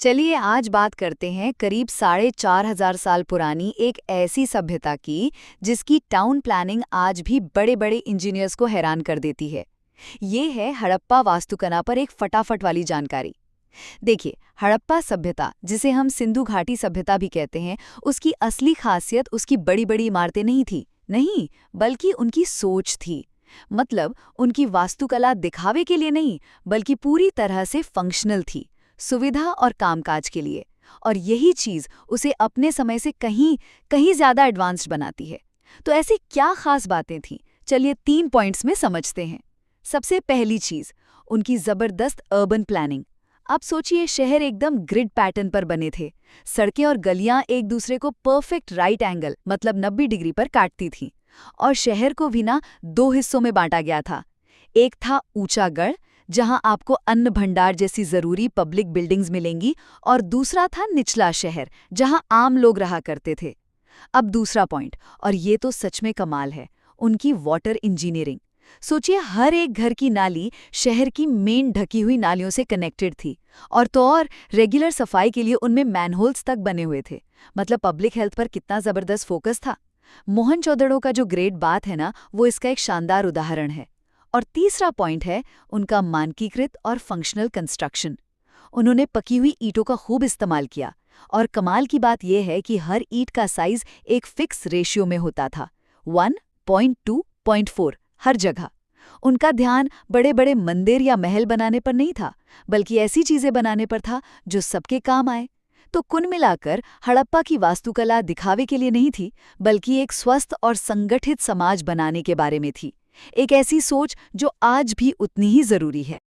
चलिए आज बात करते हैं करीब 4,500 साल पुरानी एक ऐसी सभ्यता की जिसकी टाउन प्लानिंग आज भी बड़े बड़े इंजीनियर्स को हैरान कर देती है। ये है हड़प्पा वास्तुकला पर एक फटाफट वाली जानकारी। देखिए, हड़प्पा सभ्यता, जिसे हम सिंधु घाटी सभ्यता भी कहते हैं, उसकी असली खासियत उसकी बड़ी बड़ी इमारतें नहीं थी, नहीं, बल्कि उनकी सोच थी। मतलब उनकी वास्तुकला दिखावे के लिए नहीं, बल्कि पूरी तरह से फंक्शनल थी, सुविधा और कामकाज के लिए। और यही चीज उसे अपने समय से कहीं कहीं ज्यादा एडवांस्ड बनाती है। तो ऐसी क्या खास बातें थीं? चलिए 3 पॉइंट्स में समझते हैं। सबसे पहली चीज, उनकी जबरदस्त अर्बन प्लानिंग। आप सोचिए, शहर एकदम ग्रिड पैटर्न पर बने थे। सड़कें और गलियां एक दूसरे को परफेक्ट राइट एंगल मतलब 90 डिग्री पर काटती थीं। और शहर को भी ना दो हिस्सों में बांटा गया था। एक था ऊंचा गढ़, जहां आपको अन्न भंडार जैसी जरूरी पब्लिक बिल्डिंग्स मिलेंगी, और दूसरा था निचला शहर, जहां आम लोग रहा करते थे। अब दूसरा पॉइंट, और ये तो सच में कमाल है, उनकी वाटर इंजीनियरिंग। सोचिए, हर एक घर की नाली शहर की मेन ढकी हुई नालियों से कनेक्टेड थी। और तो और रेगुलर सफाई के लिए उनमें मैनहोल्स तक बने हुए थे। मतलब पब्लिक हेल्थ पर कितना जबरदस्त फोकस था। मोहनजोदड़ो का जो ग्रेट बात है ना, वो इसका एक शानदार उदाहरण है। और तीसरा पॉइंट है उनका मानकीकृत और फंक्शनल कंस्ट्रक्शन। उन्होंने पकी हुई ईंटों का खूब इस्तेमाल किया। और कमाल की बात यह है कि हर ईंट का साइज एक फिक्स रेशियो में होता था, 1:2:4 हर जगह। उनका ध्यान बड़े बड़े मंदिर या महल बनाने पर नहीं था, बल्कि ऐसी चीजें बनाने पर था जो सबके काम आए। तो कुल मिलाकर हड़प्पा की वास्तुकला दिखावे के लिए नहीं थी, बल्कि एक स्वस्थ और संगठित समाज बनाने के बारे में थी। एक ऐसी सोच जो आज भी उतनी ही जरूरी है।